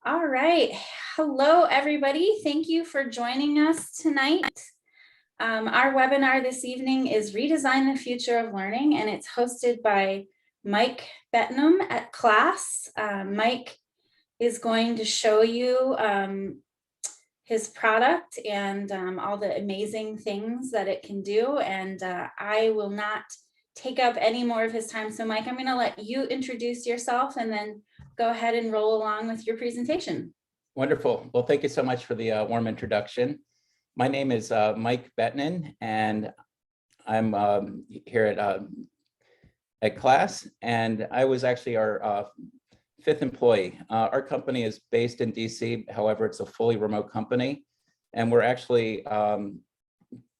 All right. Hello, everybody. Thank you for joining us tonight. Our webinar this evening is Redesign the Future of Learning, and it's hosted by Mike Betnun at Class. Mike is going to show you his product and all the amazing things that it can do. And I will not take up any more of his time. So Mike, I'm going to let you introduce yourself and then go ahead and roll along with your presentation. Wonderful. Well, thank you so much for the warm introduction. My name is Mike Betnun, and I'm here at Class, and I was actually our fifth employee. Our company is based in DC. However, it's a fully remote company, and we're actually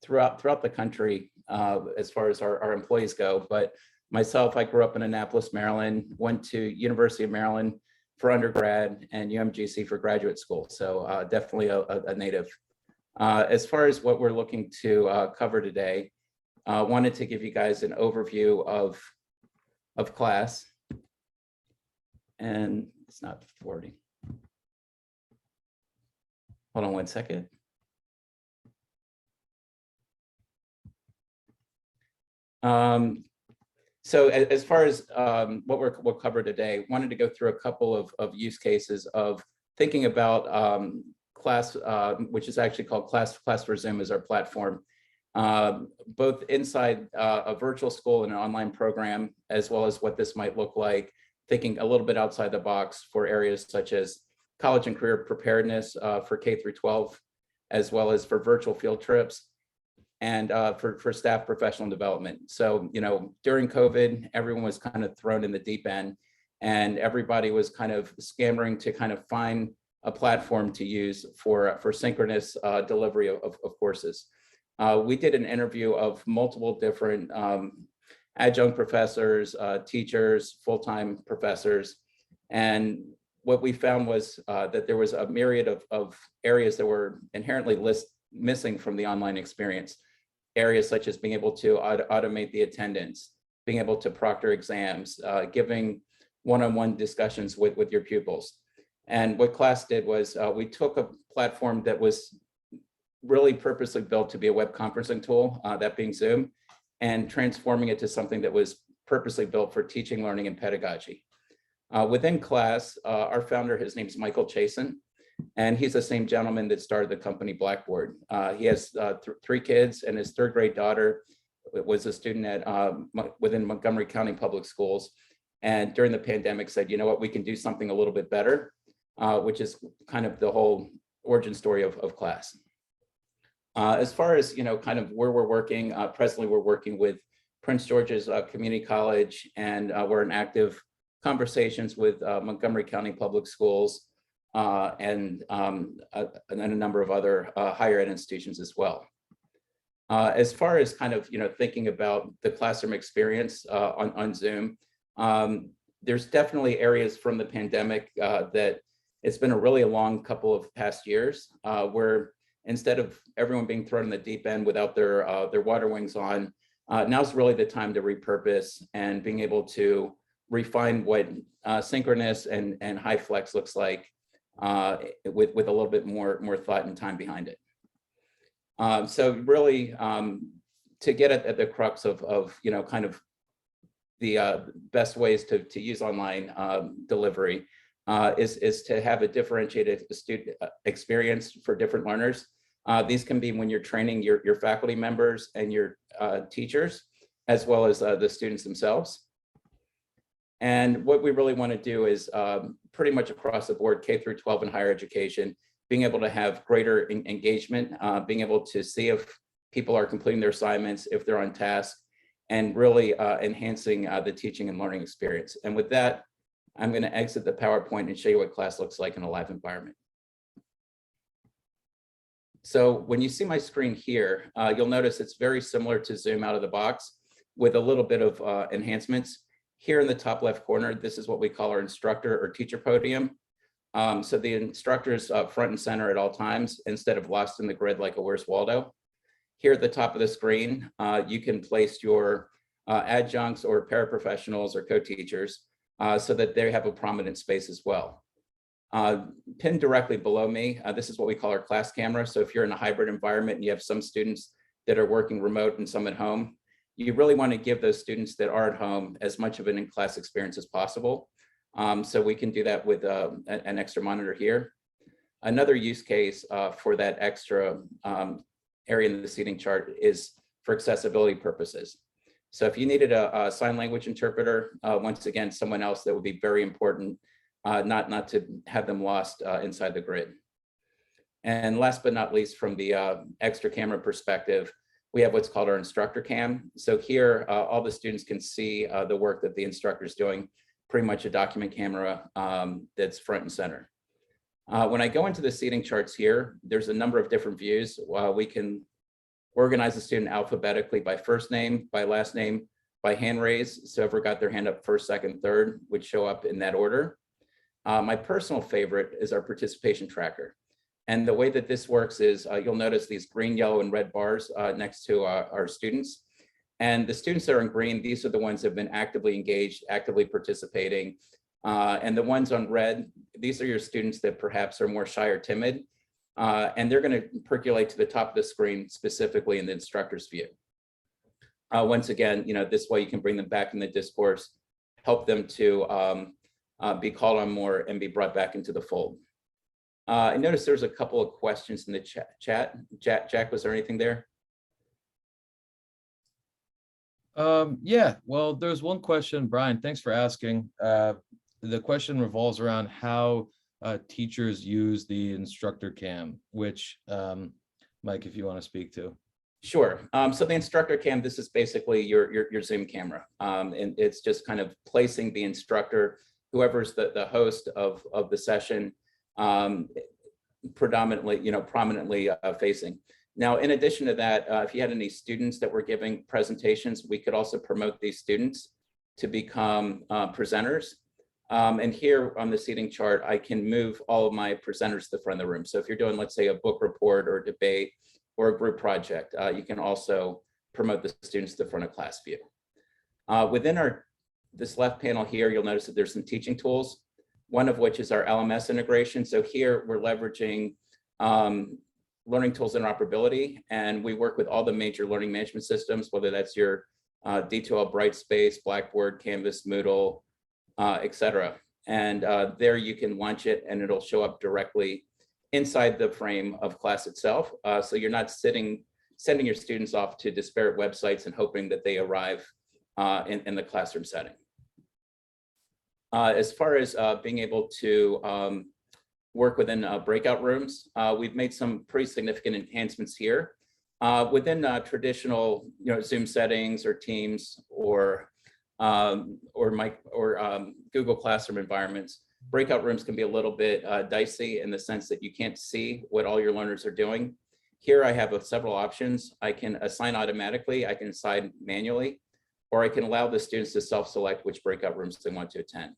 throughout the country as far as our employees go. But myself, I grew up in Annapolis, Maryland, went to University of Maryland for undergrad and UMGC for graduate school. So definitely a native. As far as what we're looking to cover today, wanted to give you guys an overview of Class. And it's not forwarding. Hold on one second. So as far as what we'll cover today, wanted to go through a couple of use cases of thinking about Class, which is actually called Class for Zoom as our platform, both inside a virtual school and an online program, as well as what this might look like, thinking a little bit outside the box for areas such as college and career preparedness for K through 12, as well as for virtual field trips, and for staff professional development. So, during COVID, everyone was kind of thrown in the deep end, and everybody was kind of scampering to kind of find a platform to use for synchronous delivery of courses. We did an interview of multiple different adjunct professors, teachers, full-time professors, and what we found was that there was a myriad of areas that were inherently missing from the online experience. Areas such as being able to automate the attendance, being able to proctor exams, giving one-on-one discussions with your pupils. And what Class did was we took a platform that was really purposely built to be a web conferencing tool, that being Zoom, and transforming it to something that was purposely built for teaching, learning, and pedagogy. Within Class, our founder, his name is Michael Chasen, and he's the same gentleman that started the company Blackboard. He has three kids, and his third grade daughter was a student at within Montgomery County Public Schools. And during the pandemic said, you know what, we can do something a little bit better, which is kind of the whole origin story of Class. As far as, kind of where we're working, presently we're working with Prince George's Community College, and we're in active conversations with Montgomery County Public Schools, and a number of other higher ed institutions as well. As far as kind of, thinking about the classroom experience on Zoom, there's definitely areas from the pandemic that it's been a really long couple of past years where instead of everyone being thrown in the deep end without their water wings on, now's really the time to repurpose and being able to refine what synchronous and high flex looks like with a little bit more thought and time behind it. So really, to get at the crux of kind of the best ways to use online delivery is to have a differentiated student experience for different learners. These can be when you're training your faculty members and your teachers, as well as the students themselves. And what we really want to do is pretty much across the board, K through 12 and higher education, being able to have greater engagement, being able to see if people are completing their assignments, if they're on task, and really enhancing the teaching and learning experience. And with that, I'm going to exit the PowerPoint and show you what Class looks like in a live environment. So when you see my screen here, you'll notice it's very similar to Zoom out of the box with a little bit of enhancements. Here in the top left corner, this is what we call our instructor or teacher podium. So the instructor is front and center at all times instead of lost in the grid like a Where's Waldo. Here at the top of the screen, you can place your adjuncts or paraprofessionals or co-teachers so that they have a prominent space as well. Pinned directly below me, this is what we call our class camera. So if you're in a hybrid environment and you have some students that are working remote and some at home, you really want to give those students that are at home as much of an in-class experience as possible. So we can do that with an extra monitor here. Another use case for that extra area in the seating chart is for accessibility purposes. So if you needed a sign language interpreter, once again, someone else that would be very important, not to have them lost inside the grid. And last but not least, from the extra camera perspective, we have what's called our instructor cam. So here, all the students can see the work that the instructor is doing, pretty much a document camera that's front and center. When I go into the seating charts here, there's a number of different views. We can organize the student alphabetically by first name, by last name, by hand raise. So whoever got their hand up first, second, third would show up in that order. My personal favorite is our participation tracker. And the way that this works is you'll notice these green, yellow, and red bars next to our students. And the students that are in green, these are the ones that have been actively engaged, actively participating. And the ones on red, these are your students that perhaps are more shy or timid. And they're going to percolate to the top of the screen, specifically in the instructor's view. Once again, this way you can bring them back in the discourse, help them to be called on more and be brought back into the fold. I noticed there's a couple of questions in the chat. Jack, was there anything there? Yeah, well, there's one question, Brian, thanks for asking. The question revolves around how teachers use the instructor cam, which Mike, if you want to speak to. Sure. So the instructor cam, this is basically your Zoom camera. And it's just kind of placing the instructor, whoever's the host of the session, predominantly, prominently facing. Now, in addition to that, if you had any students that were giving presentations, we could also promote these students to become presenters. And here on the seating chart, I can move all of my presenters to the front of the room. So if you're doing, let's say, a book report or a debate or a group project, you can also promote the students to the front of class view. Within this left panel here, you'll notice that there's some teaching tools, one of which is our LMS integration. So here we're leveraging learning tools interoperability, and we work with all the major learning management systems, whether that's your D2L Brightspace, Blackboard, Canvas, Moodle, etc. And there you can launch it and it'll show up directly inside the frame of class itself. So you're not sending your students off to disparate websites and hoping that they arrive in the classroom setting. As far as being able to work within breakout rooms, we've made some pretty significant enhancements here. Within traditional Zoom settings or Teams or Google Classroom environments, breakout rooms can be a little bit dicey in the sense that you can't see what all your learners are doing. Here I have several options. I can assign automatically, I can assign manually, or I can allow the students to self-select which breakout rooms they want to attend.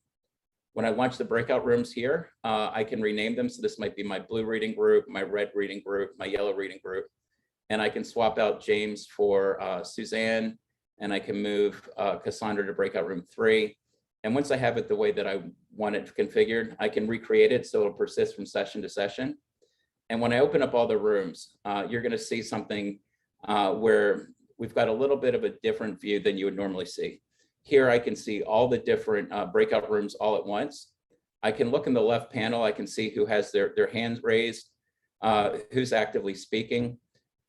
When I launch the breakout rooms here, I can rename them. So this might be my blue reading group, my red reading group, my yellow reading group. And I can swap out James for Suzanne, and I can move Cassandra to breakout room 3. And once I have it the way that I want it configured, I can recreate it so it'll persist from session to session. And when I open up all the rooms, you're going to see something where we've got a little bit of a different view than you would normally see. Here I can see all the different breakout rooms all at once. I can look in the left panel, I can see who has their hands raised, who's actively speaking,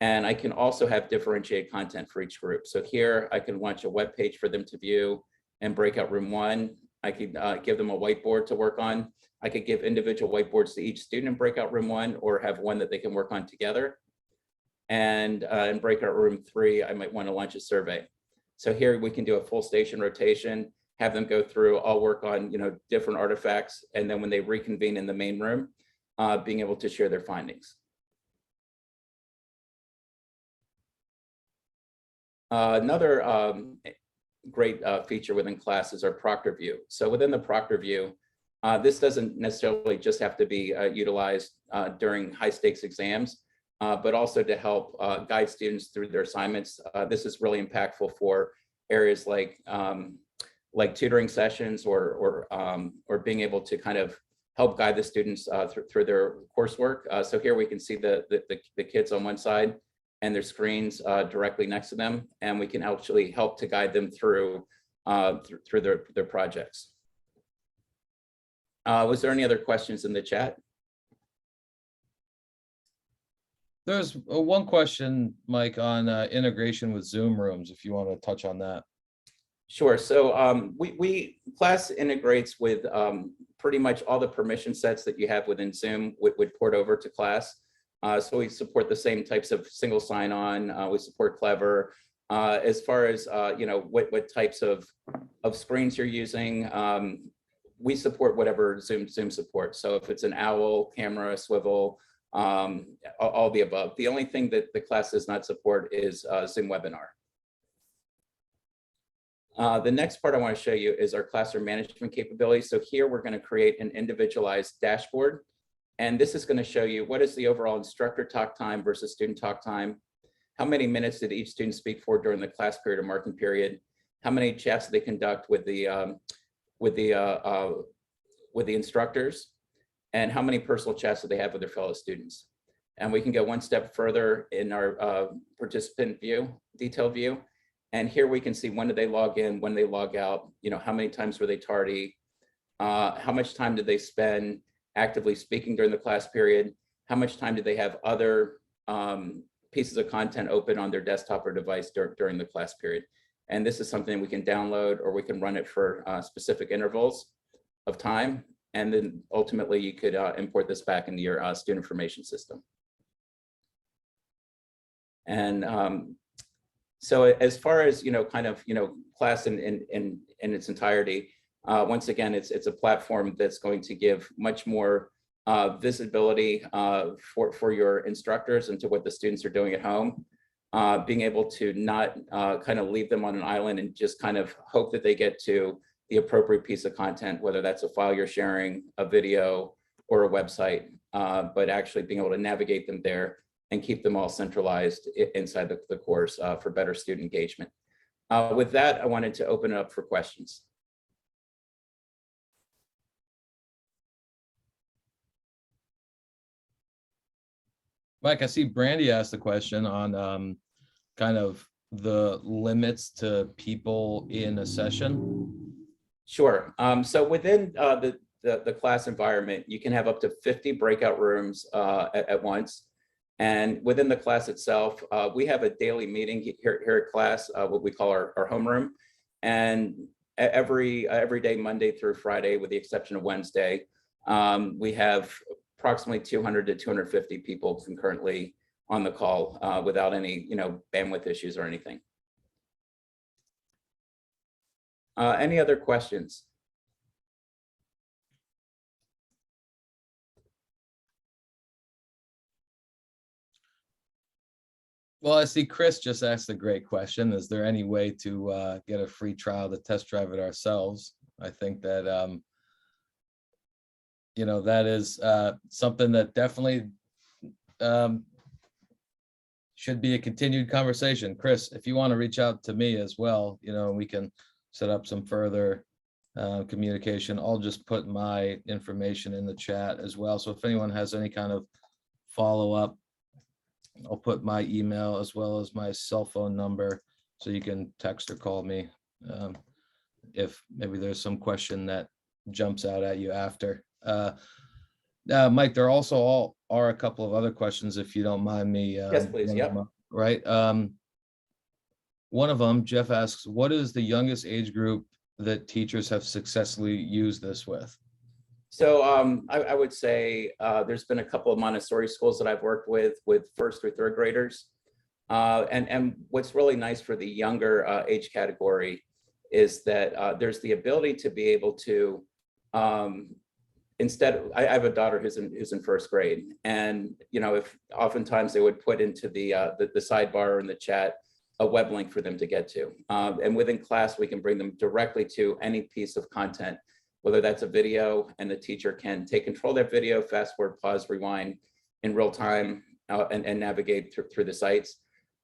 and I can also have differentiated content for each group. So here I can launch a web page for them to view in breakout room 1. I could give them a whiteboard to work on. I could give individual whiteboards to each student in breakout room 1, or have one that they can work on together. And in breakout room 3, I might want to launch a survey. So here we can do a full station rotation, have them go through, all work on different artifacts, and then when they reconvene in the main room, being able to share their findings. Another great feature within class is our Proctor view. So within the Proctor view, this doesn't necessarily just have to be utilized during high stakes exams, but also to help guide students through their assignments. This is really impactful for areas like tutoring sessions or being able to kind of help guide the students through their coursework. So here we can see the kids on one side and their screens directly next to them, and we can actually help to guide them through their projects. Was there any other questions in the chat? There's one question, Mike, on integration with Zoom rooms, if you want to touch on that. Sure. So class integrates with pretty much all the permission sets that you have within Zoom would port over to class. So we support the same types of single sign-on. We support Clever. As far as what types of screens you're using, we support whatever Zoom supports. So if it's an owl, camera, swivel, all the above. The only thing that the class does not support is Zoom webinar. The next part I want to show you is our classroom management capability. So here we're going to create an individualized dashboard. And this is going to show you what is the overall instructor talk time versus student talk time. How many minutes did each student speak for during the class period or marking period? How many chats did they conduct with the instructors? And how many personal chats do they have with their fellow students? And we can go one step further in our participant view, detail view. And here we can see when did they log in, when they log out, how many times were they tardy, how much time did they spend actively speaking during the class period, how much time did they have other pieces of content open on their desktop or device during the class period. And this is something we can download, or we can run it for specific intervals of time. And then ultimately you could import this back into your student information system. And so as far as, class in its entirety, once again, it's a platform that's going to give much more visibility for your instructors into what the students are doing at home. Being able to not kind of leave them on an island and just kind of hope that they get to the appropriate piece of content, whether that's a file you're sharing, a video, or a website, but actually being able to navigate them there and keep them all centralized inside the course for better student engagement. With that, I wanted to open it up for questions. Mike, I see Brandy asked the question on kind of the limits to people in a session. Sure. So within the class environment, you can have up to 50 breakout rooms at once. And within the class itself, we have a daily meeting here at class, what we call our homeroom. And every day, Monday through Friday, with the exception of Wednesday, we have approximately 200 to 250 people concurrently on the call without any bandwidth issues or anything. Any other questions? Well, I see Chris just asked a great question. Is there any way to get a free trial to test drive it ourselves? I think that, that is something that definitely should be a continued conversation. Chris, if you want to reach out to me as well, we can set up some further communication. I'll just put my information in the chat as well. So if anyone has any kind of follow-up, I'll put my email as well as my cell phone number, so you can text or call me if maybe there's some question that jumps out at you after. Mike, there also are a couple of other questions, if you don't mind me. Yes, please. Yep. Right. One of them, Jeff asks, what is the youngest age group that teachers have successfully used this with? So I would say there's been a couple of Montessori schools that I've worked with first through third graders. And what's really nice for the younger age category is that there's the ability to be able to, I have a daughter who's in first grade, and if oftentimes they would put into the sidebar or in the chat a web link for them to get to, and within class we can bring them directly to any piece of content, whether that's a video, and the teacher can take control of that video, fast forward, pause, rewind in real time, and navigate through the sites.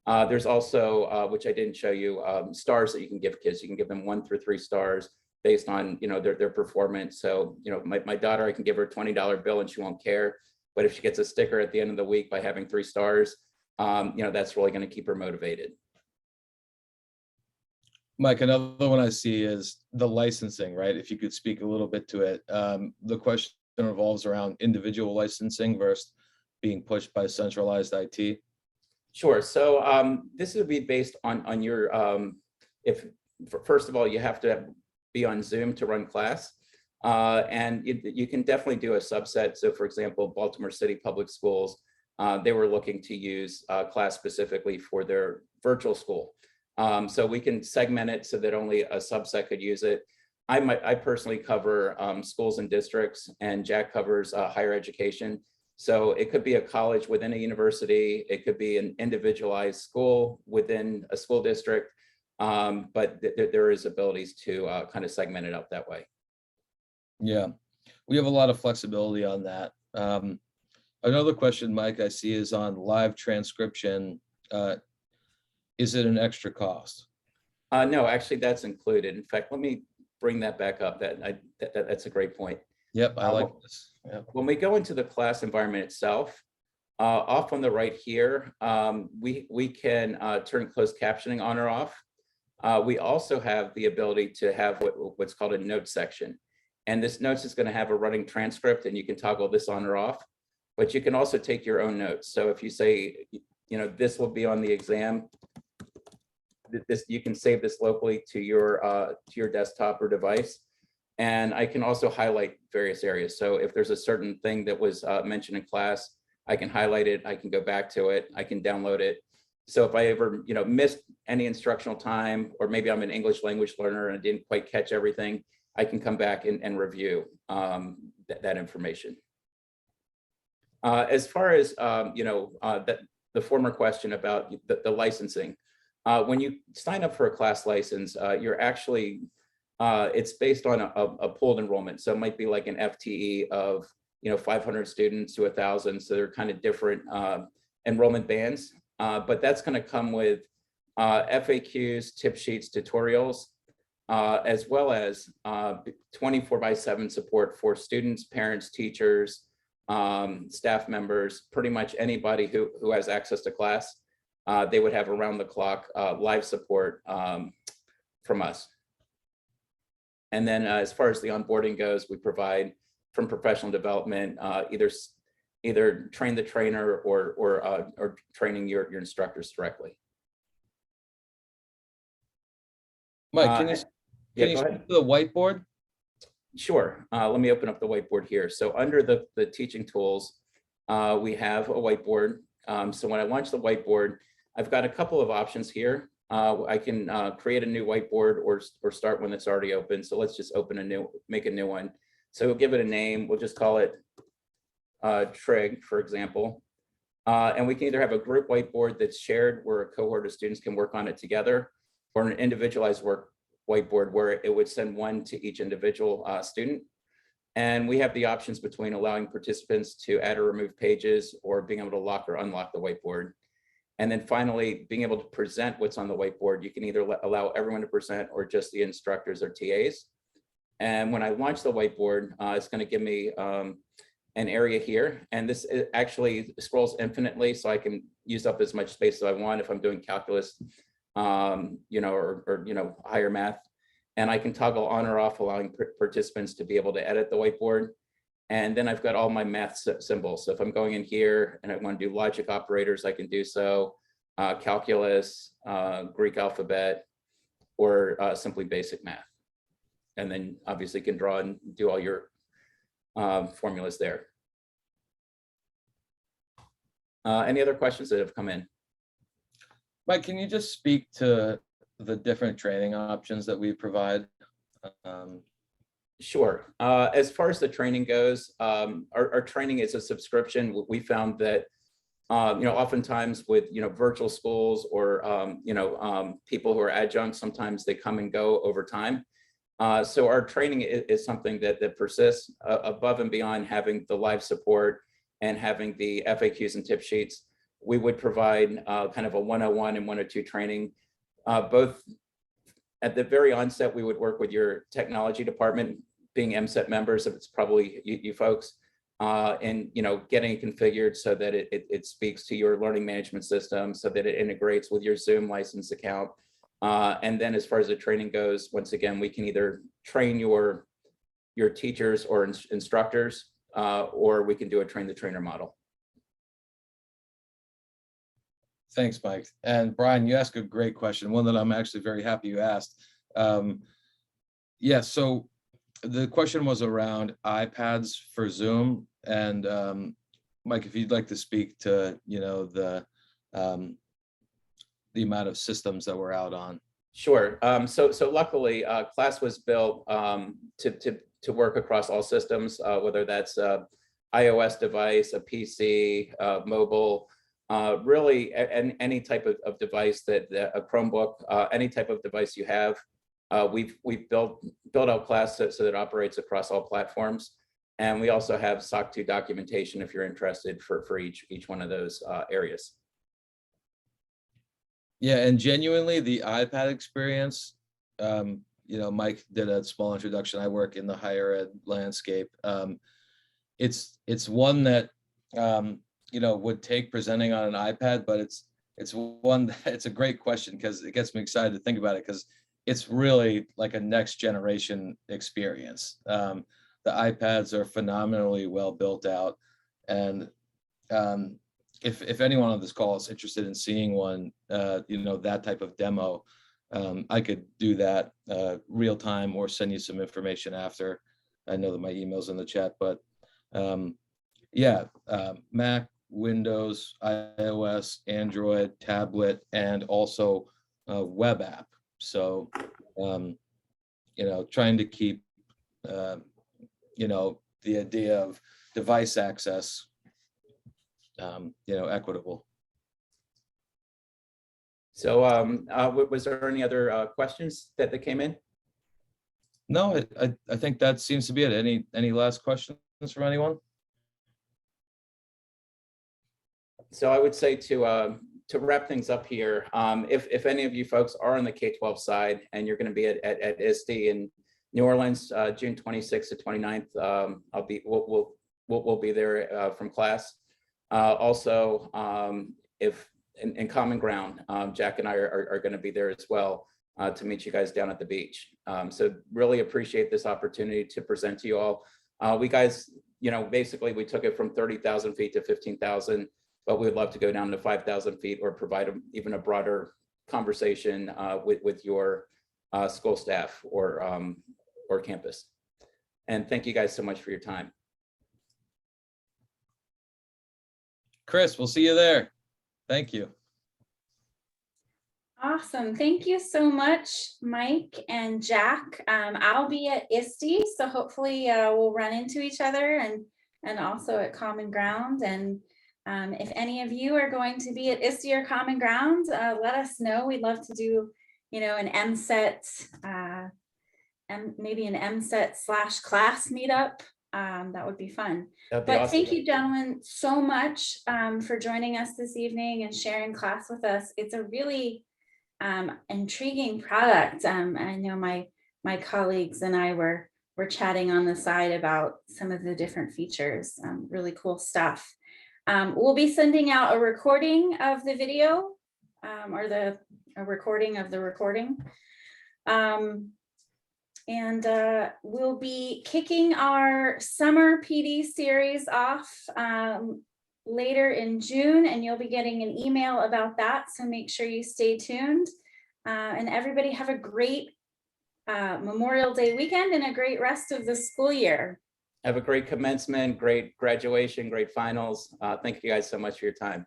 There's also, which I didn't show you, stars that you can give kids. You can give them 1 through 3 stars. based on, their performance. So, my daughter, I can give her a $20 bill and she won't care. But if she gets a sticker at the end of the week by having 3 stars, that's really going to keep her motivated. Mike, another one I see is the licensing, right? If you could speak a little bit to it. The question revolves around individual licensing versus being pushed by centralized IT. Sure. So this would be based on your, first of all, you have to be on Zoom to run class. And you can definitely do a subset. So for example, Baltimore City Public Schools, they were looking to use class specifically for their virtual school. So we can segment it so that only a subset could use it. I personally cover schools and districts, and Jack covers higher education. So it could be a college within a university. It could be an individualized school within a school district. But there is abilities to kind of segment it up that way. Yeah, we have a lot of flexibility on that. Another question, Mike, I see is on live transcription. Is it an extra cost? No, actually, that's included. In fact, let me bring that back up. That's a great point. Yep, I like this. Yep. When we go into the class environment itself, off on the right here, we can turn closed captioning on or off. We also have the ability to have what's called a note section. And this notes is going to have a running transcript, and you can toggle this on or off. But you can also take your own notes. So if you say, this will be on the exam, you can save this locally to your desktop or device. And I can also highlight various areas. So if there's a certain thing that was mentioned in class, I can highlight it. I can go back to it. I can download it. So if I ever, missed any instructional time, or maybe I'm an English language learner and I didn't quite catch everything, I can come back and review that information. As far as, the former question about the licensing, when you sign up for a class license, you're actually, it's based on a pooled enrollment. So it might be like an FTE of, 500 students to 1,000. So they're kind of different enrollment bands, but that's going to come with FAQs, tip sheets, tutorials, as well as 24/7 support for students, parents, teachers, staff members, pretty much anybody who has access to class. They would have around the clock live support from us. And then as far as the onboarding goes, we provide from professional development, either train the trainer or training your instructors directly. Mike, can you speak to the whiteboard? Sure. Let me open up the whiteboard here. So under the teaching tools, we have a whiteboard. So when I launch the whiteboard, I've got a couple of options here. I can create a new whiteboard or start one that's already open. So let's just make a new one. So we'll give it a name. We'll just call it Trig, for example. And we can either have a group whiteboard that's shared where a cohort of students can work on it together, or an individualized whiteboard where it would send one to each individual student. And we have the options between allowing participants to add or remove pages, or being able to lock or unlock the whiteboard. And then finally, being able to present what's on the whiteboard. You can either allow everyone to present or just the instructors or TAs. And when I launch the whiteboard, it's going to give me an area here. And this actually scrolls infinitely, so I can use up as much space as I want if I'm doing calculus, or higher math. And I can toggle on or off, allowing participants to be able to edit the whiteboard. And then I've got all my math symbols. So if I'm going in here and I want to do logic operators, I can do so, calculus, Greek alphabet, or simply basic math. And then obviously you can draw and do all your formulas there. Any other questions that have come in? Mike, can you just speak to the different training options that we provide? Sure. As far as the training goes, our training is a subscription. We found that, oftentimes with, virtual schools or, people who are adjuncts, sometimes they come and go over time. So our training is something that persists above and beyond having the live support and having the FAQs and tip sheets. We would provide kind of a 101 and 102 training, both at the very onset, we would work with your technology department, being MSET members, if it's probably you folks, and getting it configured so that it speaks to your learning management system, so that it integrates with your Zoom license account. And then as far as the training goes, once again, we can either train your teachers or instructors, or we can do a train the trainer model. Thanks, Mike. And Brian, you asked a great question, one that I'm actually very happy you asked. Yeah, so the question was around iPads for Zoom. And Mike, if you'd like to speak to, the amount of systems that we're out on. Sure. So luckily, Class was built to work across all systems, whether that's iOS device, a PC, mobile, really any type of device that a Chromebook, any type of device you have. We've built out Class so that it operates across all platforms. And we also have SOC 2 documentation if you're interested for each one of those areas. Yeah, and genuinely the iPad experience, Mike did a small introduction. I work in the higher ed landscape. It's one that would take presenting on an iPad, but it's a great question because it gets me excited to think about it, because it's really like a next generation experience. The iPads are phenomenally well built out, and if anyone on this call is interested in seeing one, that type of demo, I could do that real time or send you some information after. I know that my email's in the chat, but Mac, Windows, iOS, Android, tablet, and also a web app. So, trying to keep, the idea of device access, equitable. So was there any other questions that came in? No, I think that seems to be it. Any last questions from anyone? So I would say to wrap things up here, if any of you folks are on the K-12 side and you're going to be at ISTE in New Orleans, June 26th to 29th, we'll be there from Class. Also, if in Common Ground, Jack and I are going to be there as well to meet you guys down at the beach. So really appreciate this opportunity to present to you all. We guys, basically we took it from 30,000 feet to 15,000, but we would love to go down to 5,000 feet or provide even a broader conversation with your school staff or campus. And thank you guys so much for your time. Chris, we'll see you there. Thank you. Awesome. Thank you so much, Mike and Jack. I'll be at ISTE, so hopefully we'll run into each other and also at Common Ground. And if any of you are going to be at ISTE or Common Ground, let us know. We'd love to do, an MSET, maybe an MSET/class meetup. That would be fun. That'd be but awesome. Thank you, gentlemen, so much for joining us this evening and sharing Class with us. It's a really intriguing product. I know my colleagues and I were chatting on the side about some of the different features. Really cool stuff. We'll be sending out a recording of the video or a recording of the recording. And we'll be kicking our summer PD series off later in June, and you'll be getting an email about that. So make sure you stay tuned. And everybody have a great Memorial Day weekend and a great rest of the school year. Have a great commencement, great graduation, great finals. Thank you guys so much for your time.